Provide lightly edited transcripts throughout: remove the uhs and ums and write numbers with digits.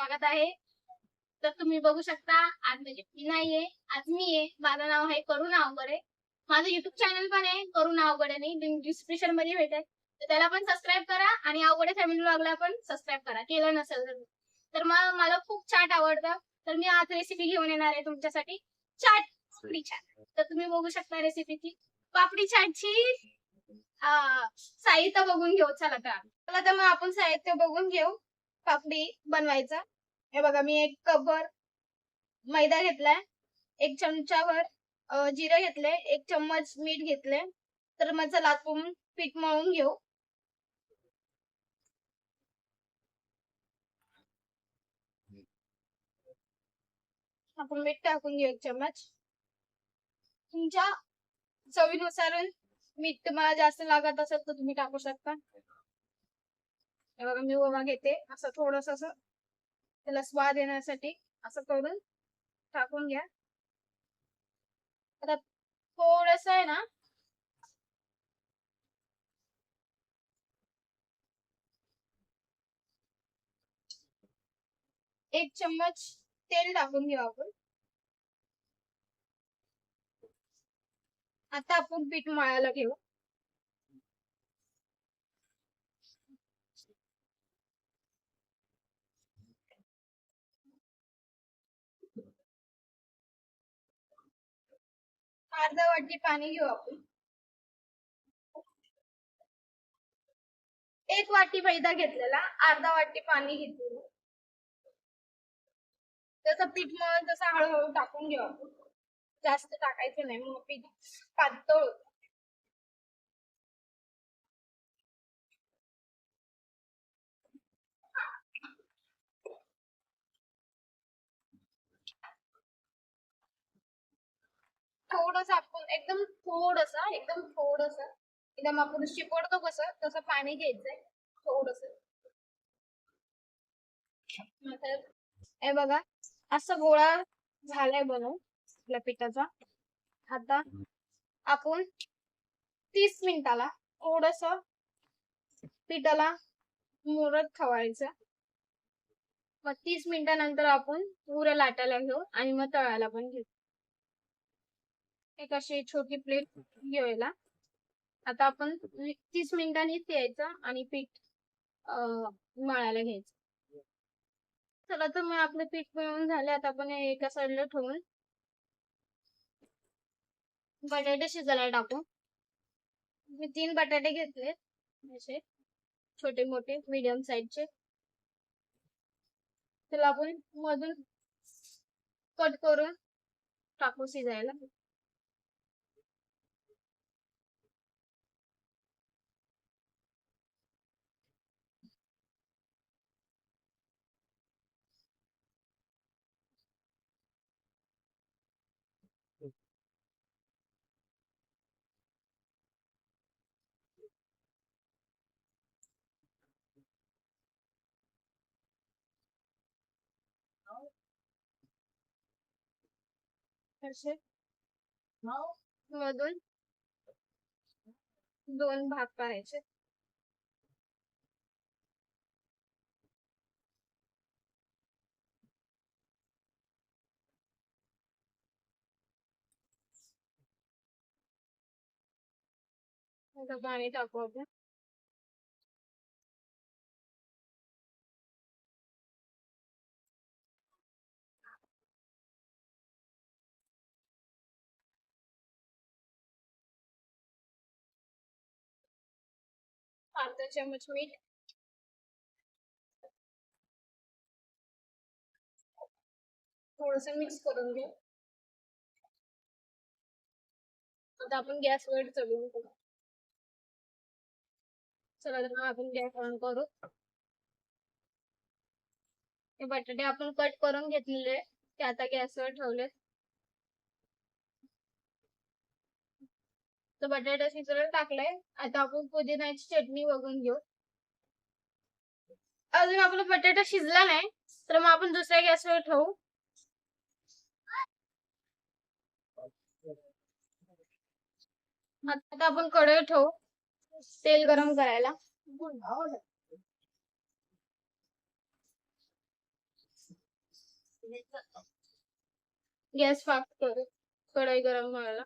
स्वागत आहे. तर तुम्ही बघू शकता आज म्हणजे मी नाहीये, आज मी आहे. माझं नाव आहे करुणा अवघडे. माझं युट्यूब चॅनल पण आहे करुणा अवघडे, लिंक डिस्क्रिप्शन मध्ये भेटेल. तर त्याला पण सबस्क्राईब करा आणि अवघडे फॅमिली व्लॉगला पण सबस्क्राईब करा केलं नसेल तर. मला खूप चाट आवडतं. तर मी आज रेसिपी घेऊन येणार आहे तुमच्यासाठी चाट पापडी चाट. तर तुम्ही बघू शकता रेसिपीची पापडी चाटची साहित्य बघून घेऊ. चला तर मग आपण साहित्य बघून घेऊ पापडी बनवायचा. हे बघा मी 1 कपभर मैदा घेतलाय, 1 चमचाभर जिरे घेतले, 1 चम्मच मीठ घेतले. तर मग चला आपण पीठ मळून घेऊ. आपण मीठ टाकून घेऊ 1 चम्मच. तुमच्या चवीनुसार मीठ तुम्हाला जास्त लागत असेल तर तुम्ही टाकू शकता. हे बघा मी ओवा घेते असं थोडस असं त्याला स्वाद येण्यासाठी असं करून टाकून घ्या. आता थोडस आहे ना 1 चम्मच तेल टाकून घेऊ आपण. आता आपण पीठ मळायला घेऊ. अर्धा वाटी पाणी घेऊ आपण. 1 वाटी मैदा घेतलेला, अर्धा वाटी पाणी घेतलेलं. त्याचं पीठ मळून तसं हळूहळू टाकून घेऊ आपण. जास्त टाकायचं नाही मग पीठ पातळ होतं. थोडस आपण एकदम थोडस एकदम आपण शिपडतो कसं तसं पाणी घ्यायचंय थोडस. हे बघा असं गोळा झालाय बनवून आपल्या पिठाचा. आता आपण 30 मिनिटाला थोडस पिठाला मुरत ठेवायचं. मग 30 मिनिटानंतर आपण पुऱ्या लाटायला घेऊ आणि मग तळायला पण घेऊ. एक अशी छोटी प्लेट घ्यायला. आता आपण 30 मिनिटांनीच यायचं आणि पीठ मळायला घ्यायचं. चला तर मग आपलं पीठ मळून झाले. आता आपण एका साईडला ठेवून बटाटे शिजायला टाकू. मी 3 बटाटे घेतले असे छोटे मोठे मीडियम साईजचे. त्याला आपण मधून कट करून टाकू शिजायला. असे मधून 2 भाग करायचे. आता पाणी टाकू आपण. अर्धा चम्मच मीठ. थोडस मिक्स करून घेऊ. आता आपण गॅसवर चढवून करू. चला तर मग आपण गॅस ऑन करू. हे बटाटे आपण कट करून घेतलेले ते आता गॅसवर ठेवले. तर बटाटा शिजायला टाकलाय. आता आपण पुदिन्याची चटणी बघून घेऊ. अजून आपला बटाटा शिजला नाही तर मग आपण दुसऱ्या गॅसवर ठेवू. आता आपण कढई ठेवू तेल गरम करायला. गॅस फास्ट करू, कढई गरम व्हायला.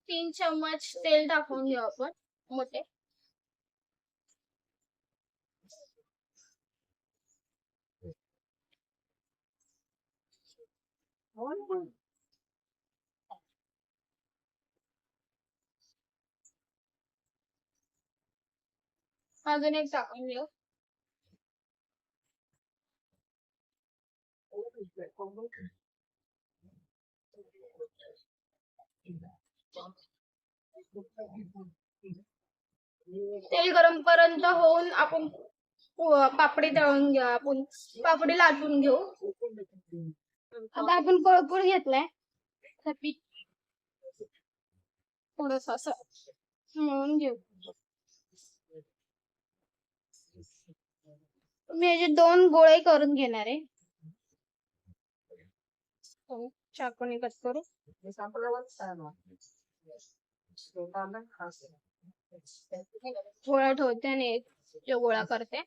तीन चम्मच तेल टाकून घेऊ आपण मोठे. अजून एक टाकून घेऊ. तेल गरम पर्यंत होऊन आपण पापडी तळून घ्या. आपण पापडी लाटून घेऊ. आता आपण पळपूर घेतलाय पीठ, थोडस असं मळून घेऊ. मी याचे 2 गोळे करून घेणार आहे. चाकूने कट करू. गोळा ठेवते आणि एक गोळा करते.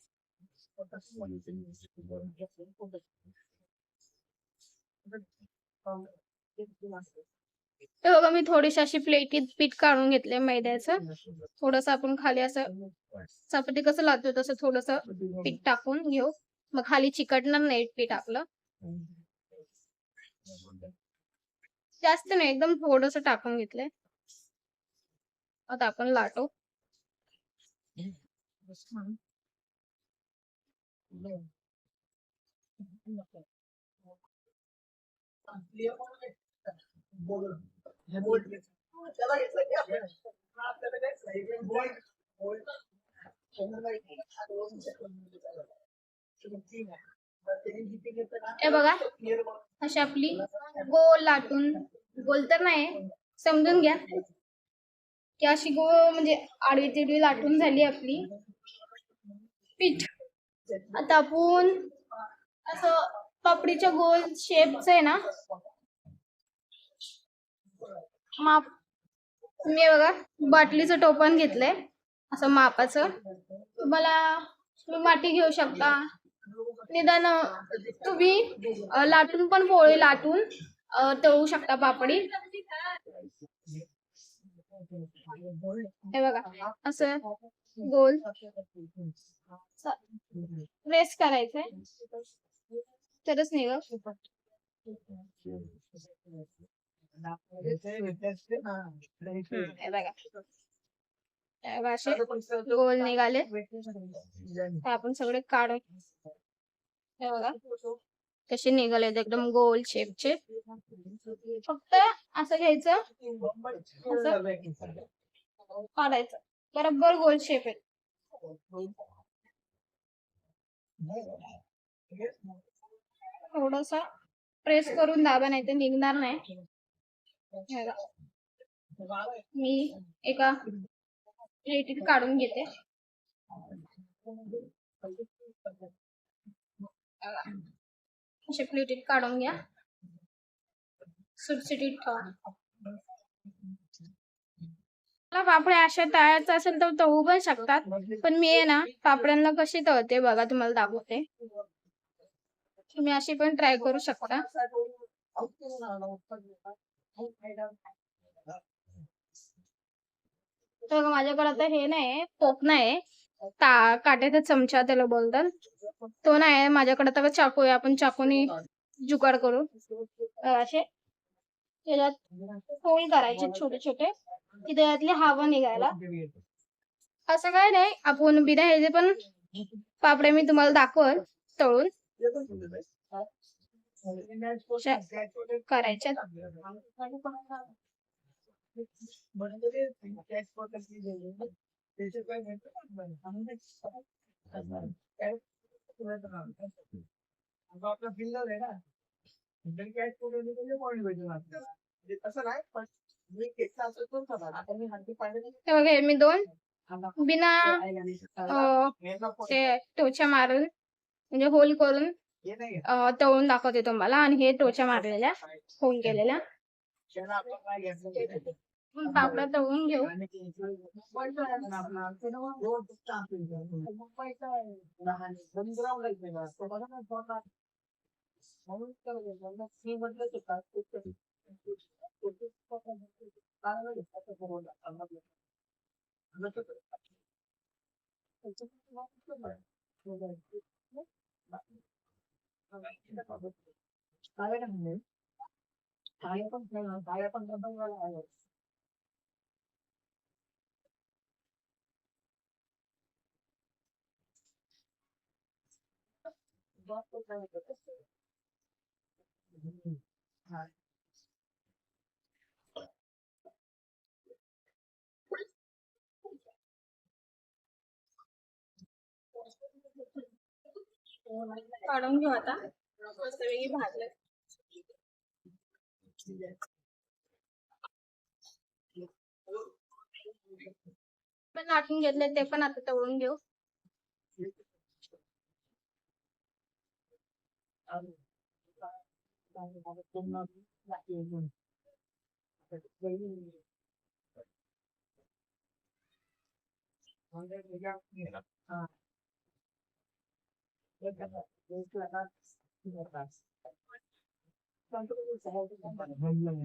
तर बघा मी थोडीशी अशी प्लेटीत पीठ काढून घेतले मैद्याचं. थोडस आपण खाली असं चपाती कसं लावतो तसं थोडस पीठ टाकून घेऊ. मग खाली चिकटणार नाही पीठ आपलं. जास्त नाही, एकदम थोडस टाकून घेतलंय. आता आपण लाटू. हे बघा अशी आपली गोल लाटून, गोल तर नाही समजून घ्या की अशी गोल म्हणजे आडवी तिडवी लाटून झाली आपली पीठ. आता आपण असं पापडीच्या गोल शेपच आहे ना माप. मी बघा बाटलीचं टोपण घेतलंय असं मापाचं. तुम्ही माठी घेऊ शकता. निदान तुम्ही लाटून पण पोळी लाटून तळू शकता पापडी. हे बघा असं गोल प्रेस करायचंय तरच निघ. बघा असे गोल निघाले. आपण सगळे काढून हे बघा कसे निघाले एकदम गोल शेपचे. फक्त असं घ्यायचं, असं काढायचं, बरोबर गोल शेप आहे. थोडस प्रेस करून दाबा नाही तर निघणार नाही. मी एका प्लेटीत काढून घेते. अशा प्लेटीत काढून घ्या. सुटसुटीत ठेवा. पापड्या अशा तळायचं असेल तर तळू पण शकतात, पण मी आहे ना पापड्यांना कशी तळते बघा तुम्हाला दाखवते. तुम्ही अशी पण ट्राय करू शकता. तर माझ्याकडे आता हे नाही, पोक नाही, काट्याचा चमचा त्याला बोलतात, तो नाही माझ्याकडे. तर चाकू आहे, आपण चाकूनी जुगाड करू. असे त्याच्यात होल करायचे छोटे छोटे की त्याच्यातली हवा निघायला. असं काय नाही, आपण बिना ह्याचे पण पापड्या मी तुम्हाला दाखवल तळून करायच्या. हे बघा, हे मी 2 बिना ते टोचा मारून म्हणजे होल करून तळून दाखवते तुम्हाला. आणि हे टोचा मारलेल्या होल केलेल्या पापड्या तळून घेऊ. काढून घेऊ आता. मस्तपैकी भाजले पण लाटून घेतले ते पण आता तळून घेऊ.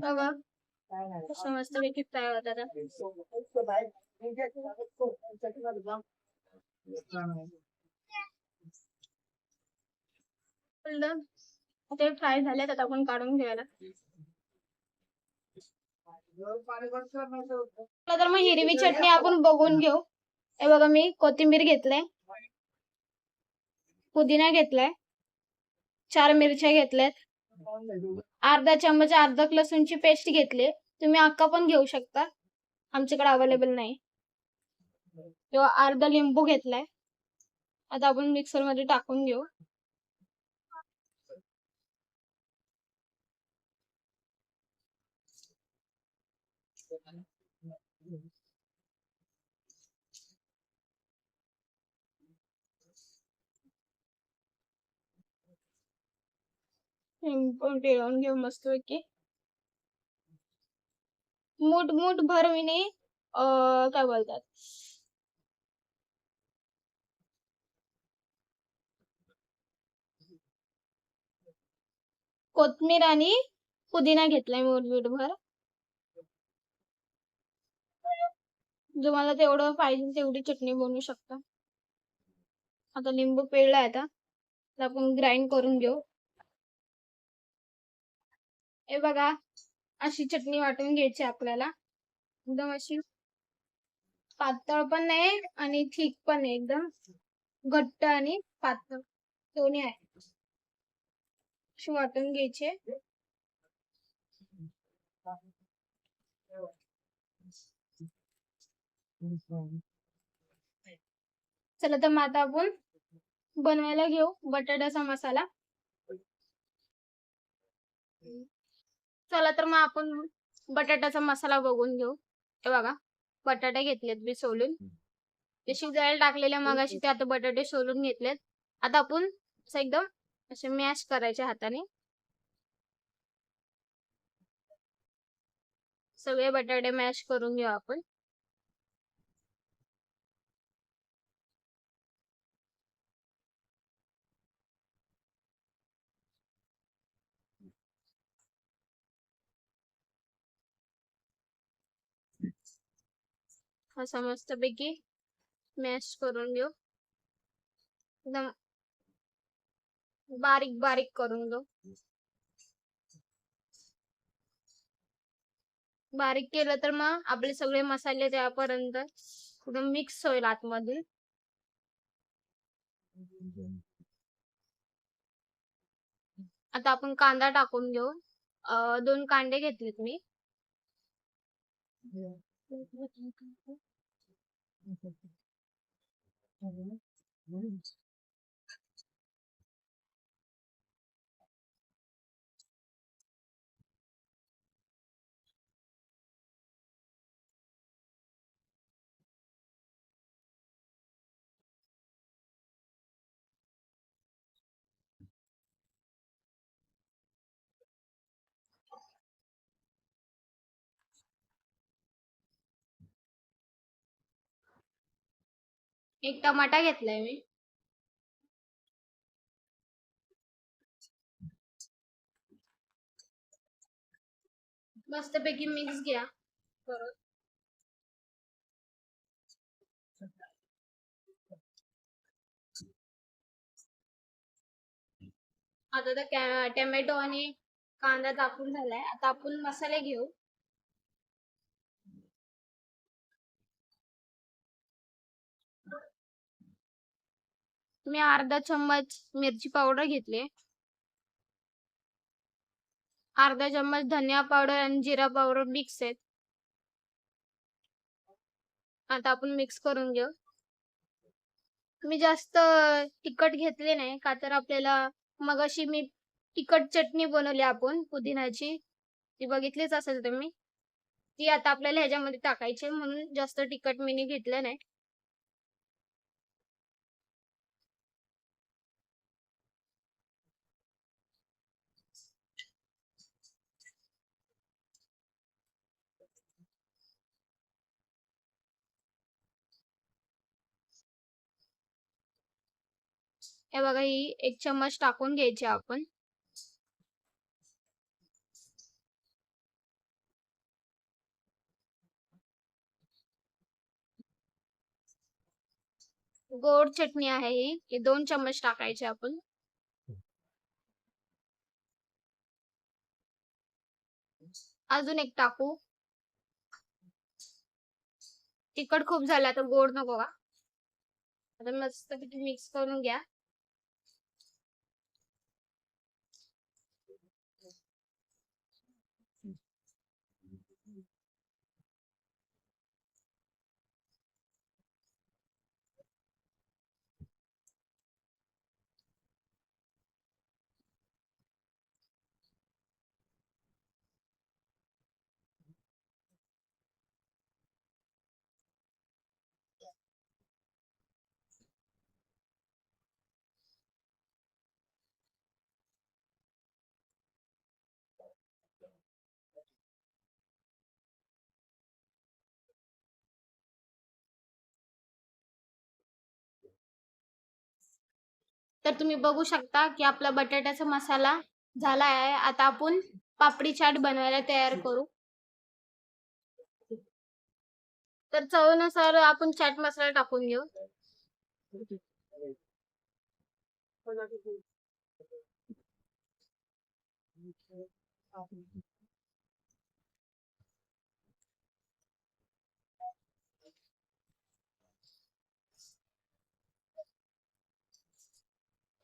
बघा कसं मस्तपैकी फ्राय होतात. ते फ्राय झाले तर आपण काढून घ्यायला. तर मग हिरवी चटणी आपण बघून घेऊ. हे बघा, मी कोथिंबीर घेतले, पुदिना घेतलाय, 4 मिरच्या घेतल्यात, अर्धा चमच अद्रक लसूणची पेस्ट घेतली. तुम्ही अख्खा पण घेऊ शकता, आमच्याकडे अवेलेबल नाही. किंवा अर्धा लिंबू घेतलाय. आता आपण मिक्सर मध्ये टाकून घेऊ. टेळून घेऊ मस्तपैकी. मूठ मूठ भरविणे काय बोलतात, कोथिंबीर आणि पुदिना घेतलाय मूठ भर. तुम्हाला तेवढं पाहिजे तेवढी चटणी बनवू शकता. आता लिंबू पिळलाय, आता आपण ग्राइंड करून घेऊ. हे बघा, अशी चटणी वाटून घ्यायची आपल्याला. एकदम अशी पातळ पण नाही आणि थिक पण नाही, एकदम घट्ट आणि पातळ दोन्ही आहे. अशी वाटून घ्यायची. चला तर मग आता आपण बनवायला घेऊ बटाट्याचा मसाला. चला तर मग आपण बटाट्याचा मसाला बघून घेऊ. हे बघा, बटाटे घेतलेत मी सोलून, ते शिजायला टाकलेले मगाशी, ते आता बटाटे सोलून घेतलेत. आता आपण असं एकदम असे मॅश करायचे हाताने. सगळे बटाटे मॅश करून घेऊ आपण. असं मस्तपैकी मॅश करून घेऊ. एकदम बारीक बारीक करून घेऊ. बारीक केलं तर मग आपले सगळे मसाले त्यापर्यंत एकदम मिक्स होईल आतमध्ये. आता आपण कांदा टाकून घेऊ. 2 कांदे घेतलेत मी. एक टमाटा घेतलाय मी. मस्तपैकी मिक्स घ्या परत. आता तर टोमॅटो आणि कांदा कापून झालाय. आता आपण मसाले घेऊ. मी अर्धा चम्मच मिरची पावडर घेतली, अर्धा चम्मच धनिया पावडर आणि जिरा पावडर मिक्स आहेत. आता आपण मिक्स करून घेऊ. मी जास्त तिखट घेतले नाही का तर आपल्याला मगाशी मी तिखट चटणी बनवली आपण पुदिनाची, ती बघितलीच असेल तुम्ही. ती आता आपल्याला ह्याच्यामध्ये टाकायची म्हणून जास्त तिखट मी घेतलं नाही. हे बघा, ही 1 चम्मच टाकून घ्यायची आपण. गोड चटणी आहे ही 2 चम्मच टाकायची आपण. अजून एक टाकू. तिखट खूप झाला तर गोड नको का. आता मस्त मिक्स करून घ्या. तर तुम्ही बघू शकता की आपला बटाट्याचा मसाला झाला आहे. आता आपण पापडी चाट बनवायला तयार करू. तर चवीनुसार आपण चाट मसाला टाकून घेऊ.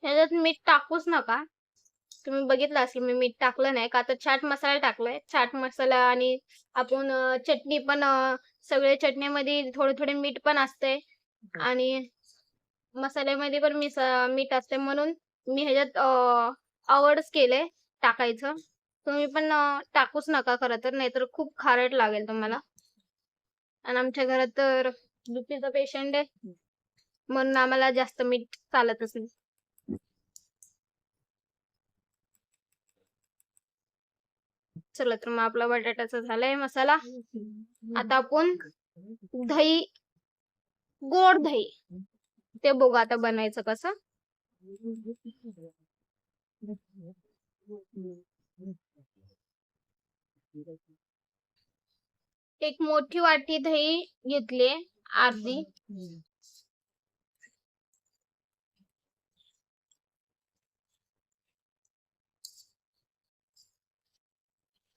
ह्याच्यात मीठ टाकूच नका. तुम्ही बघितलं असेल मी मीठ टाकलं नाही का तर चाट मसाला टाकलाय. चाट मसाला आणि आपण चटणी पण सगळे चटणीमध्ये थोडे थोडे मीठ पण असते आणि मसाल्यामध्ये पण मीठ असते म्हणून मी ह्याच्यात अवॉइडच केलंय टाकायचं. तुम्ही पण टाकूच नका खरं तर, नाहीतर खूप खारट लागेल तुम्हाला. आणि आमच्या घरात तर बीपीचा पेशंट आहे म्हणून आम्हाला जास्त मीठ चालतच नाही. चला तर मग आपला बटाट्याचा झालाय मसाला. आता आपण दही, गोड दही ते बघू आता बनायचं कसं. एक मोठी वाटी दही घेतली अर्धी.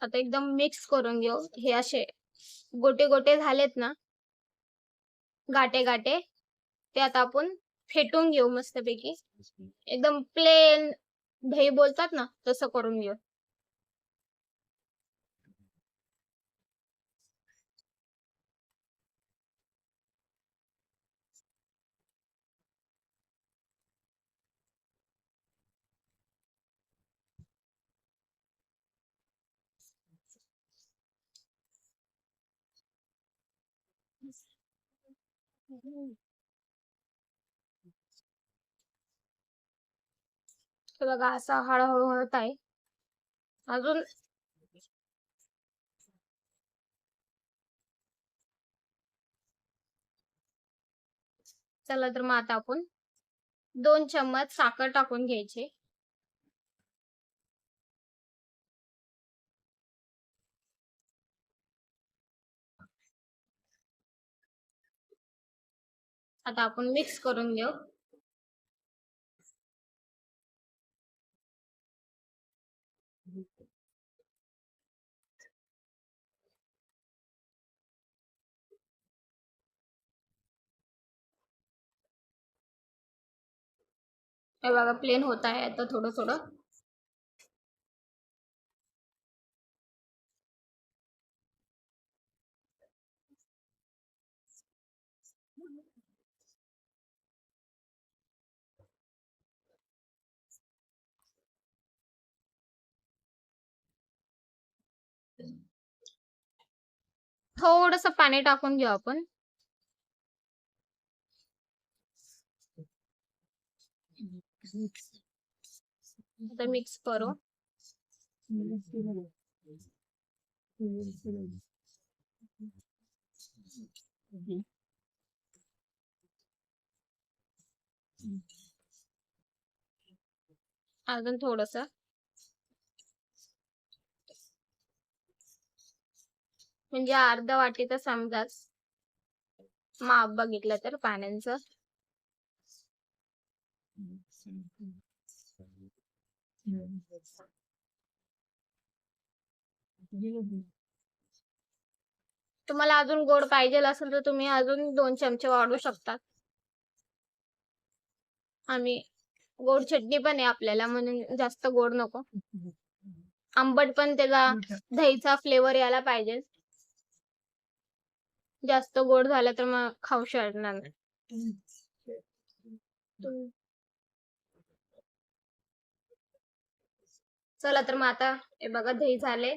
आता एकदम मिक्स करून घेऊ. हे असे गोटे गोटे झालेत ना, गाटे गाटे, ते आता आपण फेटून घेऊ मस्तपैकी. एकदम प्लेन दही बोलतात ना तसं करून घेऊ. तर बघा असा हळूहळू होत आहे. अजून चला तर मग आता आपण 2 चम्मच साखर टाकून घ्यायची. आता आपण मिक्स करून घेऊ. हे बघा प्लेन होत आहे आता थोडं थोडं. थोडंसं पाणी टाकून घेऊ आपण. आता मिक्स करू. अजून थोडस. म्हणजे अर्धा वाटी तर समजाच माप बघितलं तर पाण्याचं. तुम्हाला अजून गोड पाहिजे असेल तर तुम्ही अजून 2 चमचे वाढवू शकता. आम्ही गोड चटणी पण आहे आपल्याला म्हणून जास्त गोड नको. आंबट पण त्याला दहीचा फ्लेवर यायला पाहिजे. जास्त गोड झालं तर मग खाऊ शकणार नाही. चला तर मग आता हे बघा दही झाले.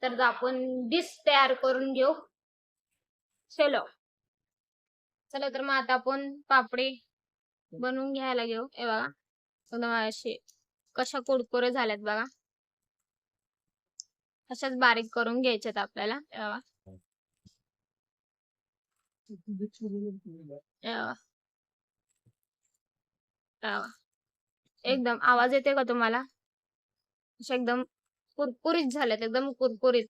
तर आपण डिश तयार करून घेऊ. चलो. चला तर मग आता आपण पापडी बनवून घ्यायला घेऊ. हे बघा एकदम असे कशा कुरकुरे झाल्यात बघा. अशाच बारीक करून घ्यायच्यात आपल्याला. एकदम आवाज येते का तुम्हाला? अशा एकदम कुरकुरीत झाल्यात, एकदम कुरकुरीत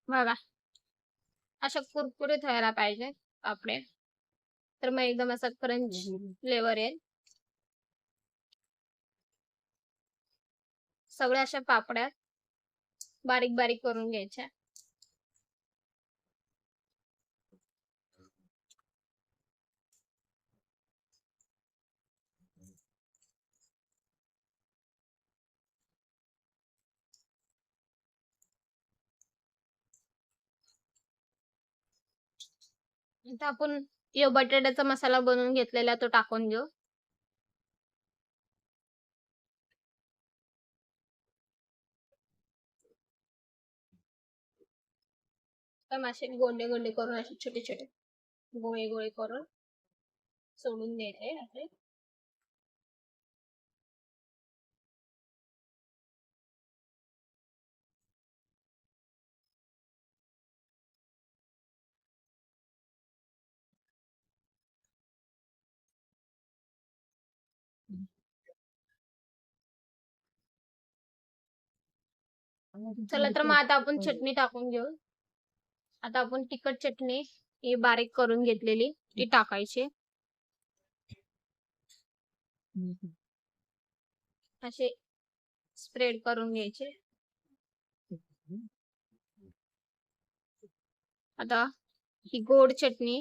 बघा. अशा कुरकुरीत व्हायला पाहिजे पापडे. तर मग एकदम असा क्रंच फ्लेवर येईल. सगळ्या अशा पापड्या बारीक बारीक करून घ्यायच्या. आता आपण यो बटाट्याचा मसाला बनवून घेतलेला तो टाकून घेऊ. तर असे गोंडे गोंडे करून असे छोटे छोटे गोळे गोळे करून सोडून द्यायचे असे. चला तर मग आता आपण चटणी टाकून घेऊ. आता आपण तिखट चटणी ही बारीक करून घेतलेली ती टाकायची. असे स्प्रेड करून घ्यायचे. आता ही गोड चटणी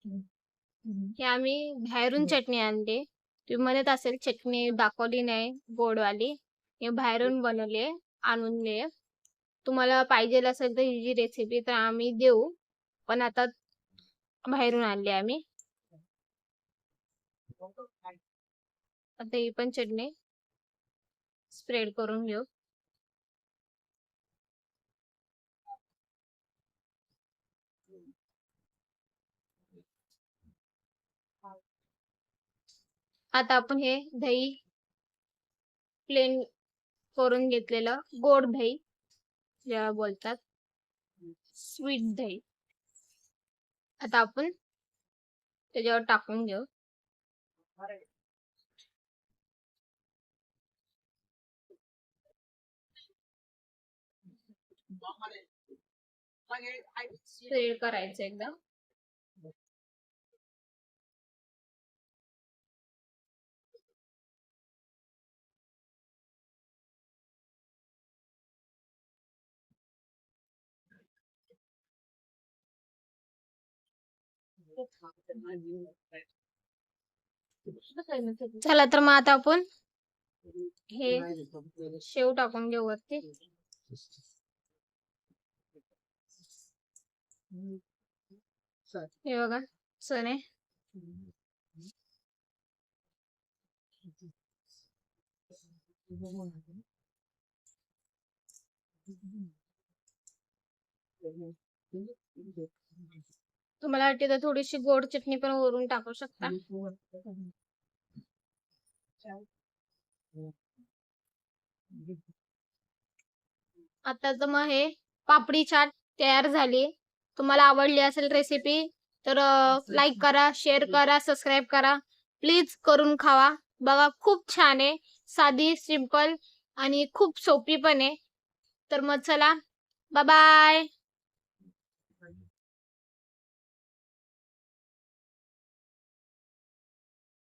ही आम्ही बाहेरून चटणी आणली. तुम्ही म्हणत असेल चटणी दाखवली नाही गोडवाली, हे बाहेरून बनवली आणून. तुम्हाला पाहिजे असेल तर ही जी रेसिपी तर आम्ही देऊ, पण आता बाहेरून आणली आम्ही. आता ही पण चटणी स्प्रेड करून घेऊ. आता आपण हे दही प्लेन करून घेतलेलं गोड दही ज्याला बोलतात स्वीट दही आता आपण त्याच्यावर टाकून घेऊ. स्प्रेड करायचं एकदम. चला तर मग आता आपण हे शेव टाकून घेऊ वरती. हे बघा चणे. तुम्हाला वाटते तर थोडीशी गोड चटणी पण वरून टाकू शकता. आता तर मग हे पापडी चाट तयार झाली. तुम्हाला आवडली असेल रेसिपी तर लाईक करा, शेअर करा, सबस्क्राईब करा. प्लीज करून खावा. बघा खूप छान आहे, साधी, सिंपल आणि खूप सोपी पण आहे. तर मग चला, बाय बाय.